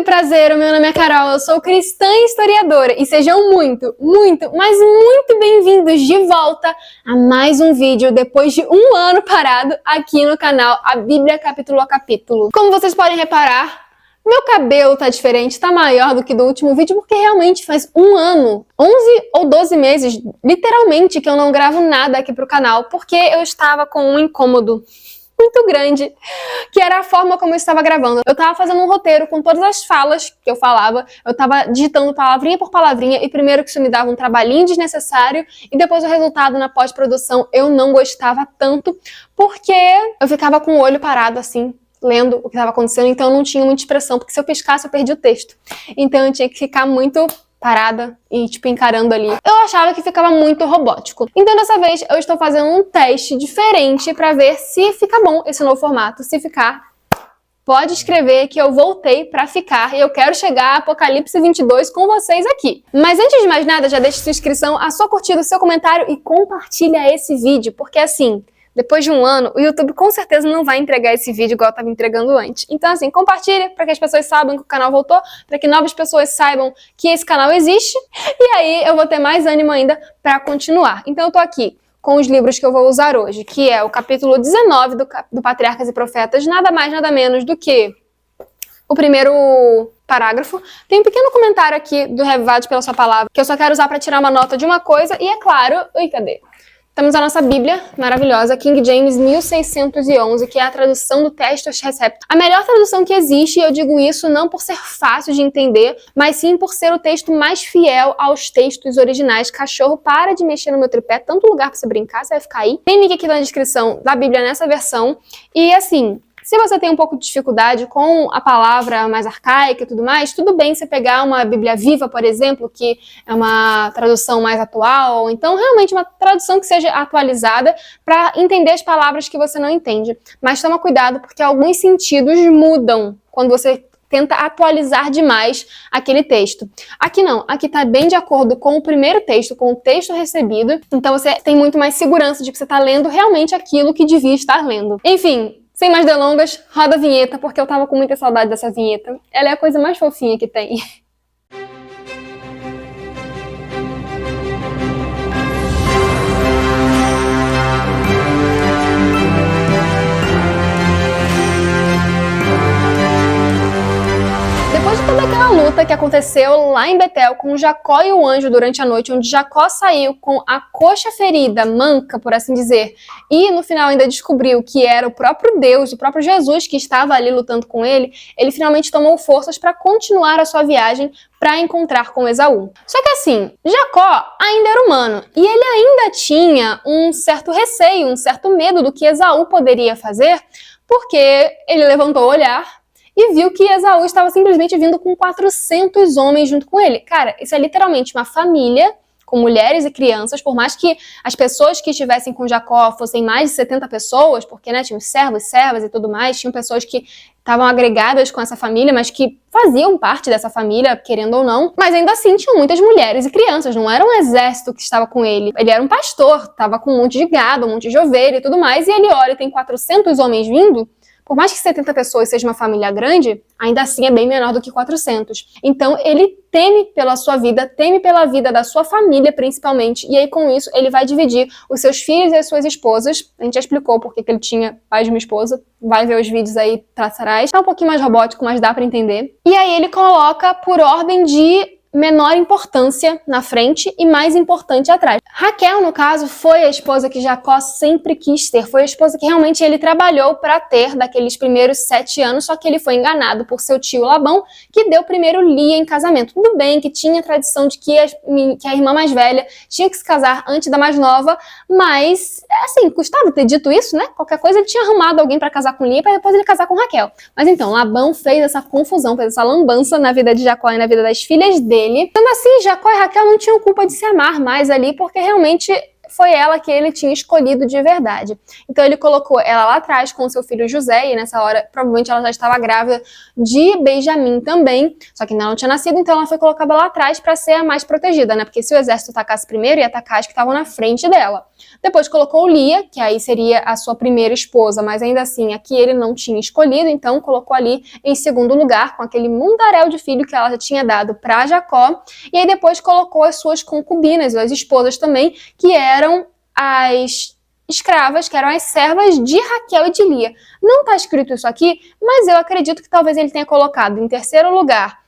Muito prazer, o meu nome é Carol, eu sou cristã e historiadora e sejam muito, mas muito bem-vindos de volta a mais um vídeo depois de um ano parado aqui no canal A Bíblia Capítulo a Capítulo. Como vocês podem reparar, meu cabelo tá diferente, tá maior do que do último vídeo porque realmente faz um ano, 11 ou 12 meses, literalmente, que eu não gravo nada aqui pro canal porque eu estava com um incômodo muito grande, que era a forma como eu estava gravando. Eu estava fazendo um roteiro com todas as falas que eu falava, eu estava digitando palavrinha por palavrinha, e primeiro que isso me dava um trabalhinho desnecessário, e depois o resultado na pós-produção eu não gostava tanto, porque eu ficava com o olho parado assim, lendo o que estava acontecendo, então eu não tinha muita expressão, porque se eu piscasse eu perdia o texto. Então eu tinha que ficar muito parada e, encarando ali. Eu achava que ficava muito robótico. Então, dessa vez, eu estou fazendo um teste diferente pra ver se fica bom esse novo formato. Se ficar, pode escrever que eu voltei pra ficar e eu quero chegar a Apocalipse 22 com vocês aqui. Mas antes de mais nada, já deixa sua inscrição, a sua curtida, o seu comentário e compartilha esse vídeo, porque assim, depois de um ano, o YouTube com certeza não vai entregar esse vídeo igual eu estava entregando antes. Então assim, compartilha para que as pessoas saibam que o canal voltou, para que novas pessoas saibam que esse canal existe, e aí eu vou ter mais ânimo ainda para continuar. Então eu tô aqui com os livros que eu vou usar hoje, que é o capítulo 19 do Patriarcas e Profetas, nada mais, nada menos do que o primeiro parágrafo. Tem um pequeno comentário aqui do Revivados pela Sua Palavra, que eu só quero usar para tirar uma nota de uma coisa, e é claro... Ui, cadê? Temos a nossa Bíblia maravilhosa, King James 1611, que é a tradução do Testos Receptus. A melhor tradução que existe, e eu digo isso não por ser fácil de entender, mas sim por ser o texto mais fiel aos textos originais. Cachorro, para de mexer no meu tripé, tanto lugar pra você brincar, você vai ficar aí. Tem link aqui na descrição da Bíblia nessa versão. E assim, se você tem um pouco de dificuldade com a palavra mais arcaica e tudo mais, tudo bem você pegar uma Bíblia Viva, por exemplo, que é uma tradução mais atual, ou então realmente uma tradução que seja atualizada para entender as palavras que você não entende. Mas toma cuidado, porque alguns sentidos mudam quando você tenta atualizar demais aquele texto. Aqui não, aqui tá bem de acordo com o primeiro texto, com o texto recebido, então você tem muito mais segurança de que você tá lendo realmente aquilo que devia estar lendo. Enfim, sem mais delongas, roda a vinheta, porque eu tava com muita saudade dessa vinheta. Ela é a coisa mais fofinha que tem. Depois de toda aquela luta que aconteceu lá em Betel com Jacó e o anjo durante a noite, onde Jacó saiu com a coxa ferida, manca, por assim dizer, e no final ainda descobriu que era o próprio Deus, o próprio Jesus que estava ali lutando com ele, ele finalmente tomou forças para continuar a sua viagem para encontrar com Esaú. Só que assim, Jacó ainda era humano e ele ainda tinha um certo receio, um certo medo do que Esaú poderia fazer, porque ele levantou o olhar e viu que Esaú estava simplesmente vindo com 400 homens junto com ele. Cara, isso é literalmente uma família com mulheres e crianças, por mais que as pessoas que estivessem com Jacó fossem mais de 70 pessoas, porque, né, tinham servos, servas e tudo mais, tinham pessoas que estavam agregadas com essa família, mas que faziam parte dessa família, querendo ou não, mas ainda assim tinham muitas mulheres e crianças, não era um exército que estava com ele. Ele era um pastor, estava com um monte de gado, um monte de ovelha e tudo mais, e ele olha e tem 400 homens vindo. Por mais que 70 pessoas seja uma família grande, ainda assim é bem menor do que 400. Então ele teme pela sua vida, teme pela vida da sua família principalmente, e aí com isso ele vai dividir os seus filhos e as suas esposas. A gente já explicou porque que ele tinha mais de uma esposa, vai ver os vídeos aí traçarás. É um pouquinho mais robótico, mas dá pra entender. E aí ele coloca por ordem de menor importância na frente e mais importante atrás. Raquel, no caso, foi a esposa que Jacó sempre quis ter. Foi a esposa que realmente ele trabalhou para ter daqueles primeiros 7 anos, só que ele foi enganado por seu tio Labão, que deu primeiro Lia em casamento. Tudo bem que tinha a tradição de que a irmã mais velha tinha que se casar antes da mais nova, mas, assim, custava ter dito isso, né? Qualquer coisa ele tinha arrumado alguém para casar com Lia para depois ele casar com Raquel. Mas então, Labão fez essa confusão, fez essa lambança na vida de Jacó e na vida das filhas dele. Sendo assim, Jacó e Raquel não tinham culpa de se amar mais ali, porque realmente foi ela que ele tinha escolhido de verdade. Então ele colocou ela lá atrás com seu filho José, e nessa hora provavelmente ela já estava grávida de Benjamim também, só que ainda não tinha nascido, então ela foi colocada lá atrás para ser a mais protegida, né? Porque se o exército atacasse primeiro, ia atacar as que estavam na frente dela. Depois colocou Lia, que aí seria a sua primeira esposa, mas ainda assim aqui ele não tinha escolhido, então colocou ali em segundo lugar, com aquele mundaréu de filho que ela já tinha dado para Jacó. E aí depois colocou as suas concubinas, as esposas também, que eram as escravas, que eram as servas de Raquel e de Lia. Não está escrito isso aqui, mas eu acredito que talvez ele tenha colocado em terceiro lugar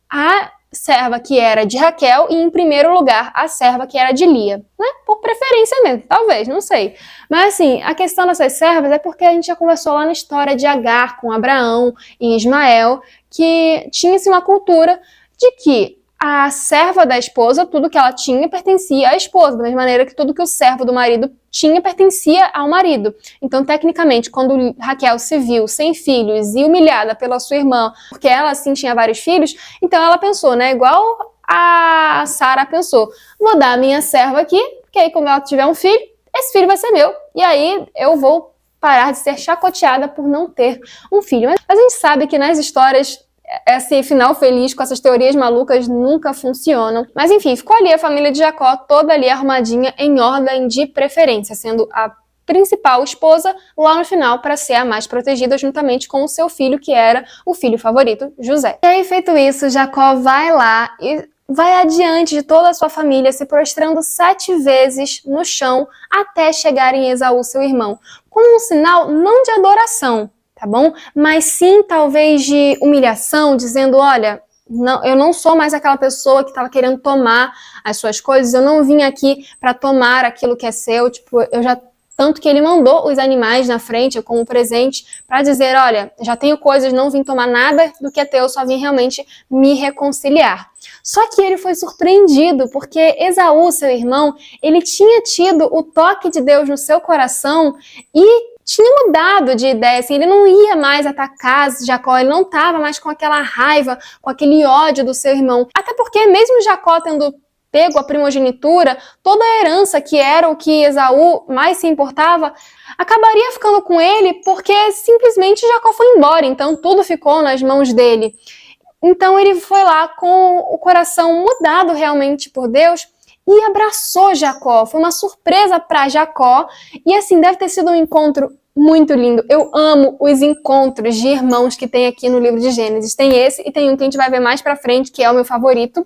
a serva que era de Raquel e em primeiro lugar a serva que era de Lia, né? Por preferência mesmo, talvez, não sei. Mas assim, a questão dessas servas é porque a gente já conversou lá na história de Agar com Abraão e Ismael, que tinha-se uma cultura de que a serva da esposa, tudo que ela tinha pertencia à esposa, da mesma maneira que tudo que o servo do marido tinha pertencia ao marido. Então, tecnicamente, quando Raquel se viu sem filhos e humilhada pela sua irmã, porque ela sim tinha vários filhos, então ela pensou, né, igual a Sara pensou, vou dar a minha serva aqui, porque aí quando ela tiver um filho, esse filho vai ser meu, e aí eu vou parar de ser chacoteada por não ter um filho. Mas a gente sabe que nas histórias esse final feliz com essas teorias malucas nunca funcionam. Mas enfim, ficou ali a família de Jacó toda ali arrumadinha em ordem de preferência, sendo a principal esposa lá no final para ser a mais protegida juntamente com o seu filho, que era o filho favorito, José. E aí, feito isso, Jacó vai lá e vai adiante de toda a sua família, se prostrando 7 vezes no chão até chegar em Esaú, seu irmão, como um sinal não de adoração, tá bom? Mas sim, talvez, de humilhação, dizendo, olha, não, eu não sou mais aquela pessoa que estava querendo tomar as suas coisas, eu não vim aqui para tomar aquilo que é seu, tipo, eu já... Tanto que ele mandou os animais na frente como presente para dizer, olha, já tenho coisas, não vim tomar nada do que é teu, só vim realmente me reconciliar. Só que ele foi surpreendido, porque Esaú, seu irmão, ele tinha tido o toque de Deus no seu coração e tinha mudado de ideia, assim, ele não ia mais atacar Jacó, ele não estava mais com aquela raiva, com aquele ódio do seu irmão. Até porque mesmo Jacó tendo pego a primogenitura, toda a herança que era o que Esaú mais se importava, acabaria ficando com ele porque simplesmente Jacó foi embora, então tudo ficou nas mãos dele. Então ele foi lá com o coração mudado realmente por Deus e abraçou Jacó. Foi uma surpresa para Jacó e assim, deve ter sido um encontro muito lindo. Eu amo os encontros de irmãos que tem aqui no livro de Gênesis. Tem esse e tem um que a gente vai ver mais pra frente, que é o meu favorito.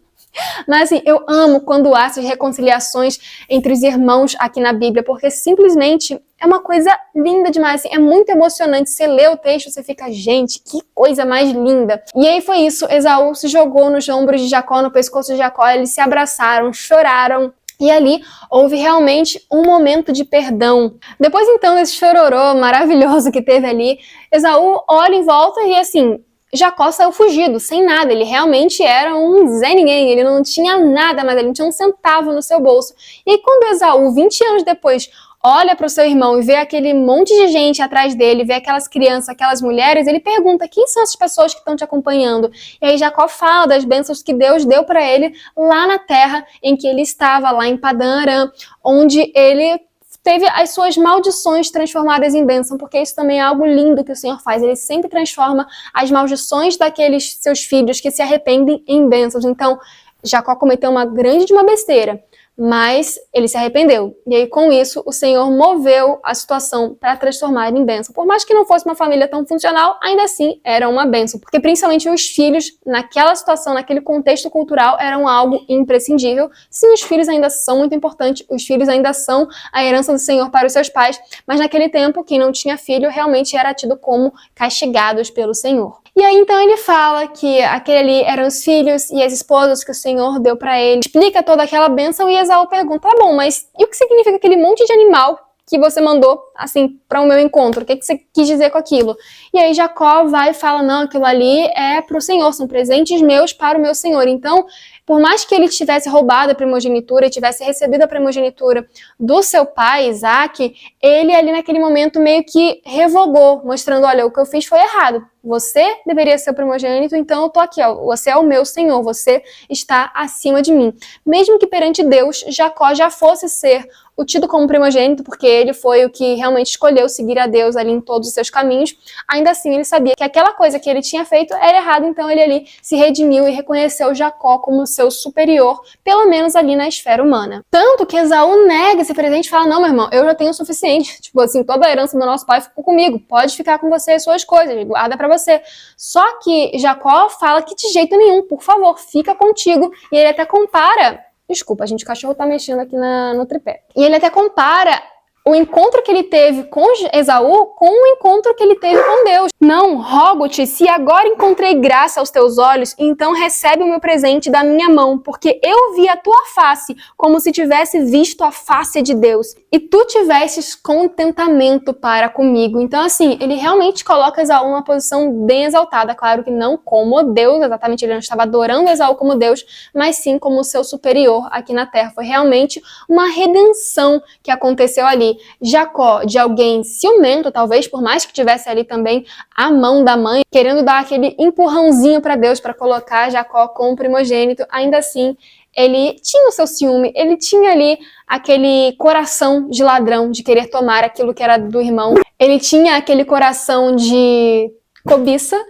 Mas assim, eu amo quando há essas reconciliações entre os irmãos aqui na Bíblia, porque simplesmente é uma coisa linda demais, assim, é muito emocionante. Você lê o texto, você fica, gente, que coisa mais linda. E aí foi isso, Esaú se jogou nos ombros de Jacó, no pescoço de Jacó, eles se abraçaram, choraram. E ali houve realmente um momento de perdão. Depois então desse chororô maravilhoso que teve ali, Esaú olha em volta e assim, Jacó saiu fugido, sem nada, ele realmente era um Zé Ninguém, ele não tinha nada, mas ele não tinha um centavo no seu bolso. E aí quando Esaú, 20 anos depois, olha para o seu irmão e vê aquele monte de gente atrás dele, vê aquelas crianças, aquelas mulheres, ele pergunta, quem são essas pessoas que estão te acompanhando? E aí Jacó fala das bênçãos que Deus deu para ele lá na terra em que ele estava, lá em Padã Arã, onde ele teve as suas maldições transformadas em bênção, porque isso também é algo lindo que o Senhor faz. Ele sempre transforma as maldições daqueles seus filhos que se arrependem em bênçãos. Então, Jacó cometeu uma grande besteira, mas ele se arrependeu. E aí, com isso, o Senhor moveu a situação para transformar em bênção. Por mais que não fosse uma família tão funcional, ainda assim era uma bênção. Porque principalmente os filhos, naquela situação, naquele contexto cultural, eram algo imprescindível. Sim, os filhos ainda são muito importantes, os filhos ainda são a herança do Senhor para os seus pais, mas naquele tempo, quem não tinha filho realmente era tido como castigados pelo Senhor. E aí então ele fala que aquele ali eram os filhos e as esposas que o Senhor deu para ele. Explica toda aquela bênção e Esaú pergunta, tá bom, mas e o que significa aquele monte de animal que você mandou, assim, para o meu encontro? O que você quis dizer com aquilo? E aí Jacó vai e fala, não, aquilo ali é para o Senhor, são presentes meus para o meu Senhor. Então, por mais que ele tivesse roubado a primogenitura e tivesse recebido a primogenitura do seu pai, Isaac, ele ali naquele momento meio que revogou, mostrando, olha, o que eu fiz foi errado, você deveria ser o primogênito, então eu tô aqui, ó, você é o meu Senhor, você está acima de mim. Mesmo que perante Deus, Jacó já fosse ser o tido como primogênito, porque ele foi o que realmente escolheu seguir a Deus ali em todos os seus caminhos, ainda assim ele sabia que aquela coisa que ele tinha feito era errada, então ele ali se redimiu e reconheceu Jacó como seu superior, pelo menos ali na esfera humana. Tanto que Esaú nega esse presente e fala, não, meu irmão, eu já tenho o suficiente, tipo assim, toda a herança do nosso pai ficou comigo, pode ficar com você as suas coisas, guarda pra você. Só que Jacó fala que de jeito nenhum, por favor, fica contigo, e ele até compara. Desculpa, gente, o cachorro tá mexendo aqui no tripé. E ele até compara o encontro que ele teve com Esaú com o encontro que ele teve com Deus. Não, rogo-te, se agora encontrei graça aos teus olhos, então recebe o meu presente da minha mão, porque eu vi a tua face como se tivesse visto a face de Deus, e tu tivesses contentamento para comigo. Então, assim, ele realmente coloca Esaú numa posição bem exaltada, claro que não como Deus, exatamente, ele não estava adorando Esaú como Deus, mas sim como seu superior aqui na terra. Foi realmente uma redenção que aconteceu ali. Jacó, de alguém ciumento, talvez, por mais que tivesse ali também a mão da mãe, querendo dar aquele empurrãozinho para Deus, para colocar Jacó como primogênito, ainda assim, ele tinha o seu ciúme, ele tinha ali aquele coração de ladrão, de querer tomar aquilo que era do irmão, ele tinha aquele coração de cobiça.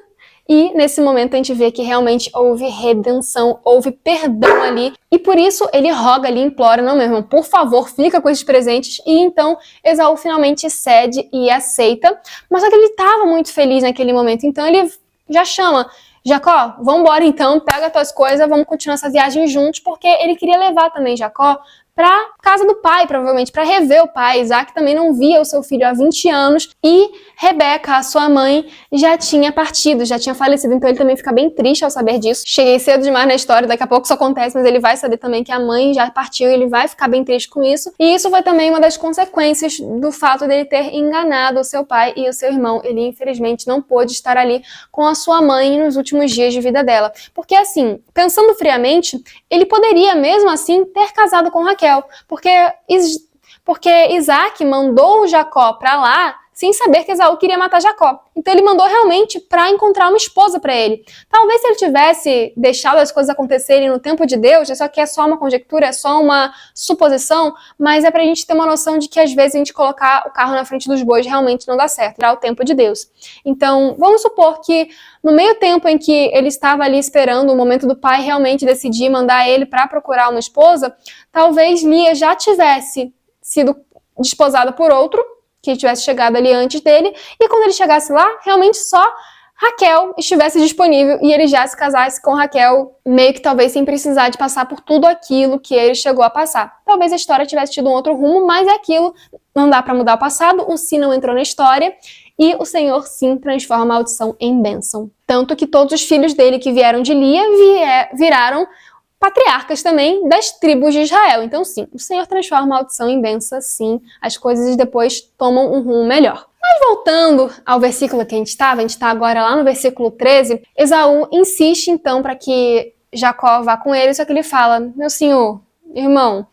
E nesse momento a gente vê que realmente houve redenção, houve perdão ali. E por isso ele roga ali, implora, não, meu irmão, por favor, fica com esses presentes. E então Esaú finalmente cede e aceita. Mas só que ele estava muito feliz naquele momento, então ele já chama, Jacó, vamos embora então, pega as tuas coisas, vamos continuar essa viagem juntos, porque ele queria levar também Jacó para casa do pai, provavelmente, para rever o pai. Isaac também não via o seu filho há 20 anos e Rebeca, a sua mãe, já tinha partido, já tinha falecido, então ele também fica bem triste ao saber disso. Cheguei cedo demais na história, daqui a pouco isso acontece, mas ele vai saber também que a mãe já partiu e ele vai ficar bem triste com isso. E isso foi também uma das consequências do fato dele ter enganado o seu pai e o seu irmão. Ele, infelizmente, não pôde estar ali com a sua mãe nos últimos dias de vida dela. Porque, assim, pensando friamente, ele poderia, mesmo assim, ter casado com Raquel. Porque Isaac mandou Jacó para lá sem saber que Esaú queria matar Jacó. Então ele mandou realmente para encontrar uma esposa para ele. Talvez se ele tivesse deixado as coisas acontecerem no tempo de Deus, isso aqui é só uma conjectura, é só uma suposição, mas é pra gente ter uma noção de que às vezes a gente colocar o carro na frente dos bois realmente não dá certo, dá o tempo de Deus. Então, vamos supor que no meio tempo em que ele estava ali esperando o momento do pai realmente decidir mandar ele para procurar uma esposa, talvez Lia já tivesse sido desposada por outro, que tivesse chegado ali antes dele, e quando ele chegasse lá, realmente só Raquel estivesse disponível e ele já se casasse com Raquel, meio que talvez sem precisar de passar por tudo aquilo que ele chegou a passar. Talvez a história tivesse tido um outro rumo, mas é aquilo, não dá para mudar o passado, o sim não entrou na história, e o Senhor sim transforma a maldição em bênção. Tanto que todos os filhos dele que vieram de Lia viraram patriarcas também das tribos de Israel. Então sim, o Senhor transforma a maldição em bênção, sim, as coisas depois tomam um rumo melhor. Mas voltando ao versículo que a gente está agora lá no versículo 13, Esaú insiste então para que Jacó vá com ele, só que ele fala, meu senhor, irmão,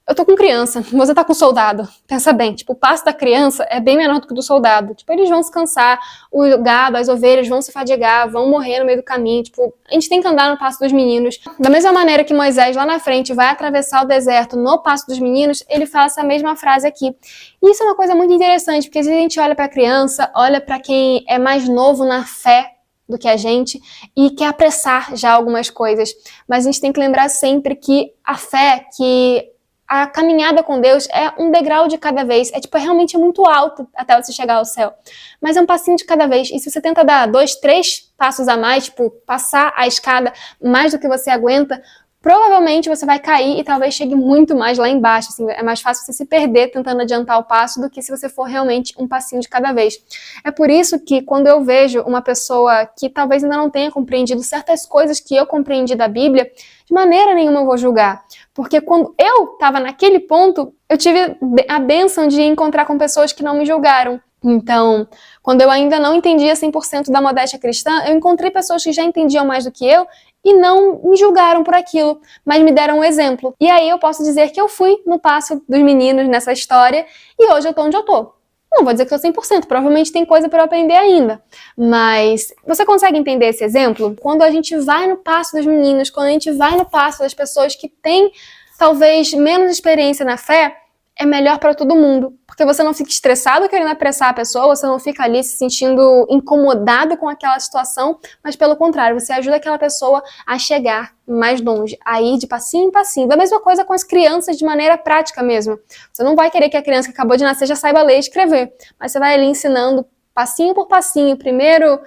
eu tô com criança, você tá com soldado. Pensa bem, tipo, o passo da criança é bem menor do que o do soldado. Tipo, eles vão se cansar, o gado, as ovelhas vão se fadigar, vão morrer no meio do caminho. Tipo, a gente tem que andar no passo dos meninos. Da mesma maneira que Moisés, lá na frente, vai atravessar o deserto no passo dos meninos, ele fala essa mesma frase aqui. E isso é uma coisa muito interessante, porque às vezes a gente olha pra criança, olha pra quem é mais novo na fé do que a gente e quer apressar já algumas coisas. Mas a gente tem que lembrar sempre que a fé, que a caminhada com Deus é um degrau de cada vez. É realmente muito alto até você chegar ao céu. Mas é um passinho de cada vez. E se você tenta dar 2, 3 passos a mais, tipo, passar a escada mais do que você aguenta, provavelmente você vai cair e talvez chegue muito mais lá embaixo. Assim, é mais fácil você se perder tentando adiantar o passo do que se você for realmente um passinho de cada vez. É por isso que quando eu vejo uma pessoa que talvez ainda não tenha compreendido certas coisas que eu compreendi da Bíblia, de maneira nenhuma eu vou julgar. Porque quando eu estava naquele ponto, eu tive a bênção de encontrar com pessoas que não me julgaram. Então, quando eu ainda não entendia 100% da modéstia cristã, eu encontrei pessoas que já entendiam mais do que eu e não me julgaram por aquilo, mas me deram um exemplo. E aí eu posso dizer que eu fui no passo dos meninos nessa história e hoje eu tô onde eu tô. Não vou dizer que eu 100%, provavelmente tem coisa para eu aprender ainda. Mas você consegue entender esse exemplo? Quando a gente vai no passo dos meninos, quando a gente vai no passo das pessoas que têm talvez menos experiência na fé, é melhor para todo mundo. Porque você não fica estressado querendo apressar a pessoa, você não fica ali se sentindo incomodado com aquela situação, mas pelo contrário, você ajuda aquela pessoa a chegar mais longe, a ir de passinho em passinho. Da mesma coisa com as crianças de maneira prática mesmo. Você não vai querer que a criança que acabou de nascer já saiba ler e escrever, mas você vai ali ensinando passinho por passinho, primeiro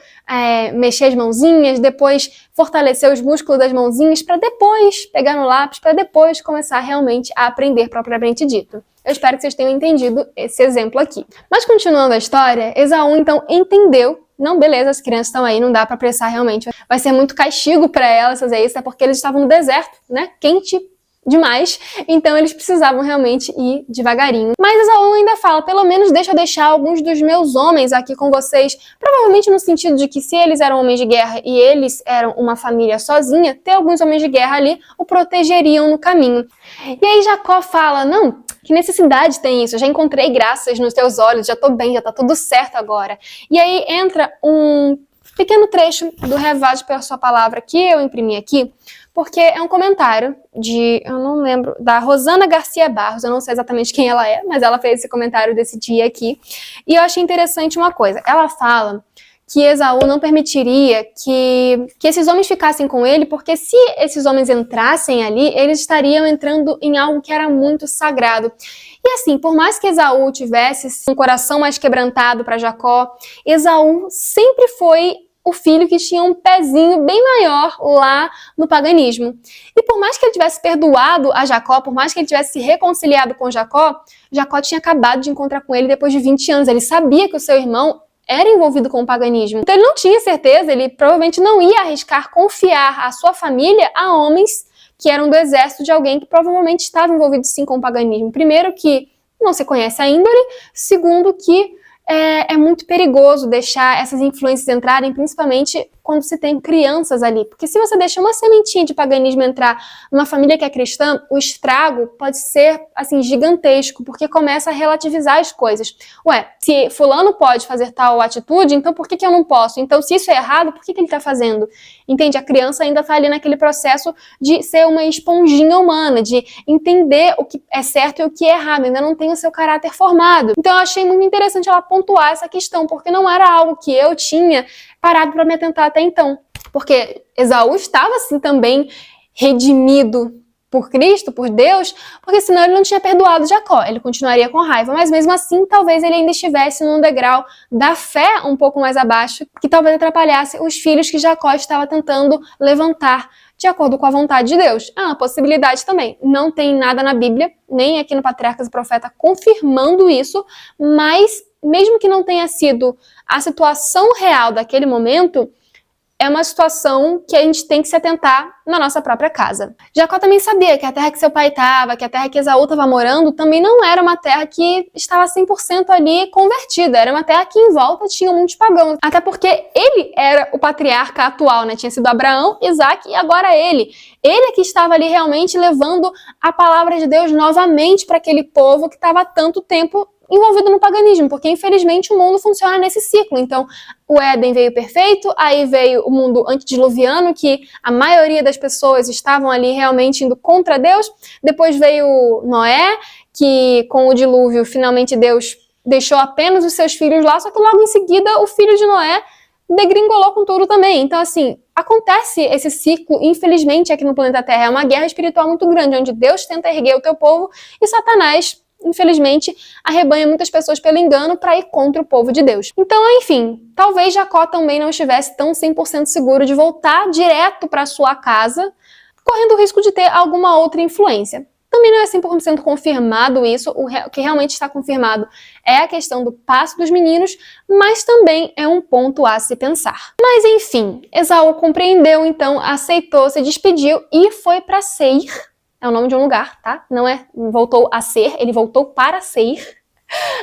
mexer as mãozinhas, depois fortalecer os músculos das mãozinhas, para depois pegar no lápis, para depois começar realmente a aprender propriamente dito. Eu espero que vocês tenham entendido esse exemplo aqui. Mas continuando a história, Esaú então entendeu, não, beleza, as crianças estão aí, não dá para apressar realmente, vai ser muito castigo para elas fazer isso, é porque eles estavam no deserto, né, quente demais, então eles precisavam realmente ir devagarinho. Mas Esaú ainda fala, pelo menos deixa eu deixar alguns dos meus homens aqui com vocês, provavelmente no sentido de que se eles eram homens de guerra e eles eram uma família sozinha, ter alguns homens de guerra ali o protegeriam no caminho. E aí Jacó fala, não, que necessidade tem isso? Eu já encontrei graças nos teus olhos, já tô bem, já tá tudo certo agora. E aí entra um pequeno trecho do Revade pela Sua Palavra que eu imprimi aqui, porque é um comentário eu não lembro, da Rosana Garcia Barros, eu não sei exatamente quem ela é, mas ela fez esse comentário desse dia aqui, e eu achei interessante uma coisa, ela fala que Esaú não permitiria que esses homens ficassem com ele, porque se esses homens entrassem ali, eles estariam entrando em algo que era muito sagrado. E assim, por mais que Esaú tivesse um coração mais quebrantado para Jacó, Esaú sempre foi o filho que tinha um pezinho bem maior lá no paganismo. E por mais que ele tivesse perdoado a Jacó, por mais que ele tivesse se reconciliado com Jacó, Jacó tinha acabado de encontrar com ele depois de 20 anos. Ele sabia que o seu irmão era envolvido com o paganismo. Então ele não tinha certeza, ele provavelmente não ia arriscar confiar a sua família a homens que eram do exército de alguém que provavelmente estava envolvido sim com o paganismo. Primeiro que não se conhece a índole, segundo que é muito perigoso deixar essas influências entrarem, principalmente quando se tem crianças ali. Porque se você deixa uma sementinha de paganismo entrar numa família que é cristã, o estrago pode ser, assim, gigantesco, porque começa a relativizar as coisas. Ué, se fulano pode fazer tal atitude, então por que eu não posso? Então, se isso é errado, por que ele está fazendo? Entende? A criança ainda está ali naquele processo de ser uma esponjinha humana, de entender o que é certo e o que é errado, ainda não tem o seu caráter formado. Então, eu achei muito interessante ela pontuar essa questão, porque não era algo que eu tinha parado para me atentar até então. Porque Esaú estava, assim, também redimido por Cristo, por Deus, porque senão ele não tinha perdoado Jacó, ele continuaria com raiva, mas mesmo assim, talvez ele ainda estivesse num degrau da fé um pouco mais abaixo, que talvez atrapalhasse os filhos que Jacó estava tentando levantar de acordo com a vontade de Deus. É uma possibilidade também. Não tem nada na Bíblia, nem aqui no Patriarcas e Profeta, confirmando isso, mas mesmo que não tenha sido a situação real daquele momento, é uma situação que a gente tem que se atentar na nossa própria casa. Jacó também sabia que a terra que seu pai estava, que a terra que Esaú estava morando, também não era uma terra que estava 100% ali convertida. Era uma terra que em volta tinha muitos pagãos. Até porque ele era o patriarca atual, né? Tinha sido Abraão, Isaac e agora ele. Ele é que estava ali realmente levando a palavra de Deus novamente para aquele povo que estava há tanto tempo envolvido no paganismo, porque infelizmente o mundo funciona nesse ciclo. Então, o Éden veio perfeito, aí veio o mundo antediluviano, que a maioria das pessoas estavam ali realmente indo contra Deus. Depois veio Noé, que com o dilúvio, finalmente Deus deixou apenas os seus filhos lá, só que logo em seguida o filho de Noé degringolou com tudo também. Então, assim, acontece esse ciclo, infelizmente, aqui no planeta Terra. É uma guerra espiritual muito grande, onde Deus tenta erguer o teu povo e Satanás, infelizmente, arrebanha muitas pessoas pelo engano para ir contra o povo de Deus. Então, enfim, talvez Jacó também não estivesse tão 100% seguro de voltar direto para sua casa, correndo o risco de ter alguma outra influência. Também não é 100% confirmado isso, o que realmente está confirmado é a questão do passo dos meninos, mas também é um ponto a se pensar. Mas enfim, Esaú compreendeu, então aceitou, se despediu e foi para Seir. É o nome de um lugar, tá? Não é voltou a ser, ele voltou para Seir.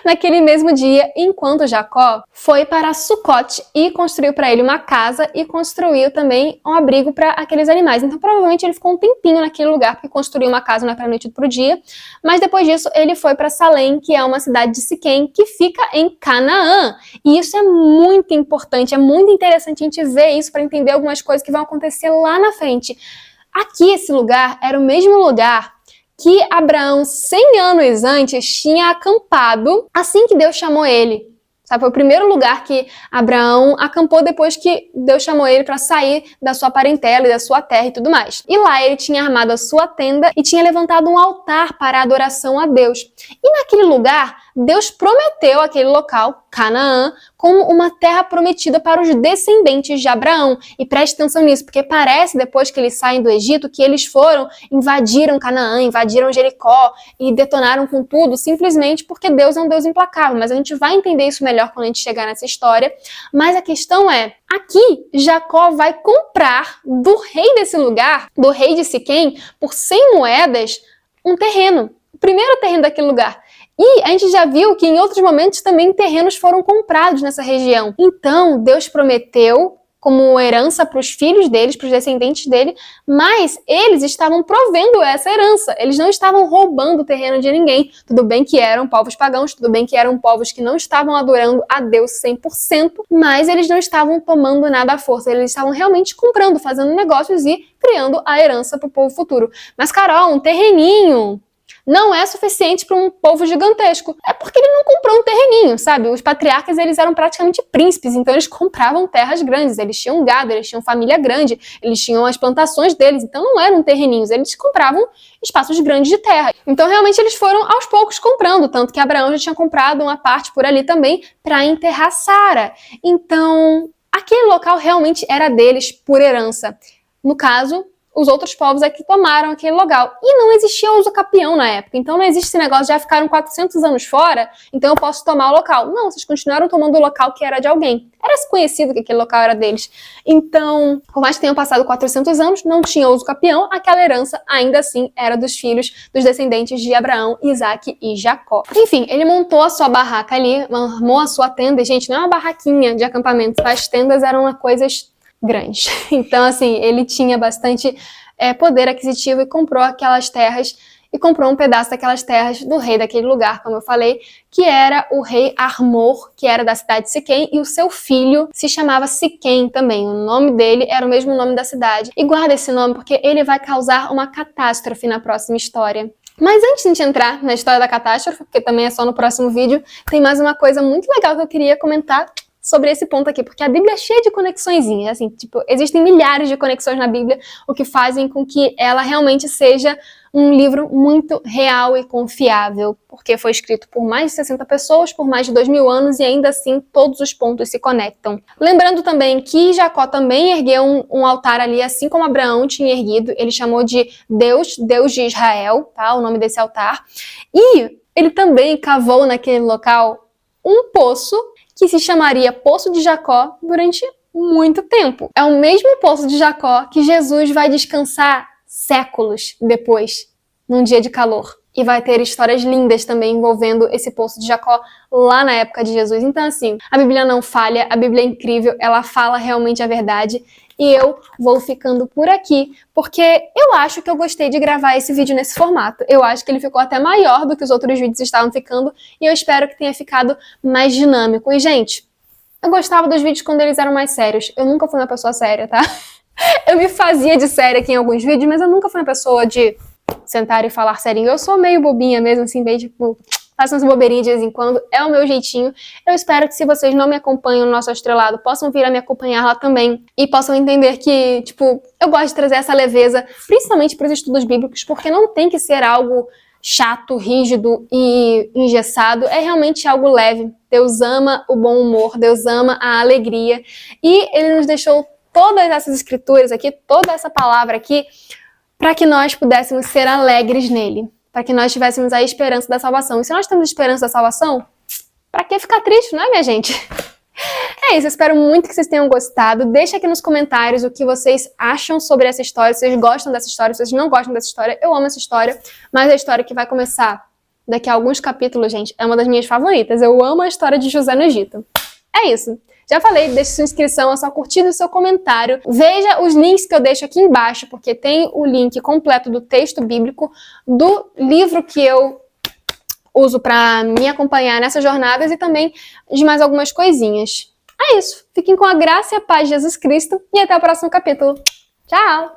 Naquele mesmo dia, enquanto Jacó foi para Sucote e construiu para ele uma casa e construiu também um abrigo para aqueles animais. Então, provavelmente, ele ficou um tempinho naquele lugar, porque construiu uma casa não é para a noite e para o dia. Mas depois disso, ele foi para Salém, que é uma cidade de Siquém, que fica em Canaã. E isso é muito importante, é muito interessante a gente ver isso para entender algumas coisas que vão acontecer lá na frente. Aqui, esse lugar era o mesmo lugar que Abraão, 100 anos antes, tinha acampado assim que Deus chamou ele. Sabe? Foi o primeiro lugar que Abraão acampou depois que Deus chamou ele para sair da sua parentela e da sua terra e tudo mais. E lá ele tinha armado a sua tenda e tinha levantado um altar para a adoração a Deus. E naquele lugar, Deus prometeu aquele local, Canaã, como uma terra prometida para os descendentes de Abraão. E preste atenção nisso, porque parece, depois que eles saem do Egito, que eles invadiram Canaã, invadiram Jericó e detonaram com tudo, simplesmente porque Deus é um Deus implacável. Mas a gente vai entender isso melhor quando a gente chegar nessa história. Mas a questão é, aqui Jacó vai comprar do rei desse lugar, do rei de Siquém, por 100 moedas, um terreno. O primeiro terreno daquele lugar. E a gente já viu que em outros momentos também terrenos foram comprados nessa região. Então, Deus prometeu como herança para os filhos deles, para os descendentes dele, mas eles estavam provendo essa herança. Eles não estavam roubando o terreno de ninguém. Tudo bem que eram povos pagãos, tudo bem que eram povos que não estavam adorando a Deus 100%, mas eles não estavam tomando nada à força. Eles estavam realmente comprando, fazendo negócios e criando a herança para o povo futuro. Mas, Carol, um terreninho não é suficiente para um povo gigantesco. É porque ele não comprou um terreninho, sabe? Os patriarcas, eles eram praticamente príncipes, então eles compravam terras grandes, eles tinham gado, eles tinham família grande, eles tinham as plantações deles, então não eram terreninhos, eles compravam espaços grandes de terra. Então realmente eles foram aos poucos comprando, tanto que Abraão já tinha comprado uma parte por ali também para enterrar Sara. Então, aquele local realmente era deles por herança. No caso, os outros povos é que tomaram aquele local. E não existia uso capião na época. Então não existe esse negócio de já ficaram 400 anos fora, então eu posso tomar o local. Não, vocês continuaram tomando o local que era de alguém. Era conhecido que aquele local era deles. Então, por mais que tenham passado 400 anos, não tinha uso capião, aquela herança ainda assim era dos filhos, dos descendentes de Abraão, Isaac e Jacó. Enfim, ele montou a sua barraca ali, armou a sua tenda. E, gente, não é uma barraquinha de acampamento, as tendas eram coisas grandes. Então, assim, ele tinha bastante poder aquisitivo e comprou aquelas terras e comprou um pedaço daquelas terras do rei daquele lugar, como eu falei, que era o rei Armor, que era da cidade de Siquém, e o seu filho se chamava Siquém também. O nome dele era o mesmo nome da cidade. E guarda esse nome porque ele vai causar uma catástrofe na próxima história. Mas antes de a gente entrar na história da catástrofe, porque também é só no próximo vídeo, tem mais uma coisa muito legal que eu queria comentar sobre esse ponto aqui, porque a Bíblia é cheia de conexõezinhas, assim, tipo, existem milhares de conexões na Bíblia, o que fazem com que ela realmente seja um livro muito real e confiável, porque foi escrito por mais de 60 pessoas, por mais de 2000 anos, e ainda assim todos os pontos se conectam. Lembrando também que Jacó também ergueu um altar ali, assim como Abraão tinha erguido, ele chamou de Deus de Israel, tá, o nome desse altar, e ele também cavou naquele local um poço que se chamaria Poço de Jacó durante muito tempo. É o mesmo Poço de Jacó que Jesus vai descansar séculos depois, num dia de calor. E vai ter histórias lindas também envolvendo esse Poço de Jacó lá na época de Jesus. Então, assim, a Bíblia não falha, a Bíblia é incrível, ela fala realmente a verdade. E eu vou ficando por aqui, porque eu acho que eu gostei de gravar esse vídeo nesse formato. Eu acho que ele ficou até maior do que os outros vídeos estavam ficando, e eu espero que tenha ficado mais dinâmico. E, gente, eu gostava dos vídeos quando eles eram mais sérios. Eu nunca fui uma pessoa séria, tá? Eu me fazia de séria aqui em alguns vídeos, mas eu nunca fui uma pessoa de sentar e falar serinho. Eu sou meio bobinha mesmo, assim, bem tipo... faço umas bobeirinhas de vez em quando, é o meu jeitinho. Eu espero que se vocês não me acompanham no nosso Astrelado, possam vir a me acompanhar lá também e possam entender que, tipo, eu gosto de trazer essa leveza, principalmente para os estudos bíblicos, porque não tem que ser algo chato, rígido e engessado, é realmente algo leve. Deus ama o bom humor, Deus ama a alegria, e Ele nos deixou todas essas escrituras aqui, toda essa palavra aqui, para que nós pudéssemos ser alegres nele, para que nós tivéssemos a esperança da salvação. E se nós temos esperança da salvação, para que ficar triste, não é, minha gente? É isso, eu espero muito que vocês tenham gostado. Deixa aqui nos comentários o que vocês acham sobre essa história, se vocês gostam dessa história, se vocês não gostam dessa história. Eu amo essa história, mas é a história que vai começar daqui a alguns capítulos, gente, é uma das minhas favoritas. Eu amo a história de José no Egito. É isso. Já falei, deixe sua inscrição, a sua curtida e o seu comentário. Veja os links que eu deixo aqui embaixo, porque tem o link completo do texto bíblico, do livro que eu uso para me acompanhar nessas jornadas e também de mais algumas coisinhas. É isso. Fiquem com a graça e a paz de Jesus Cristo e até o próximo capítulo. Tchau!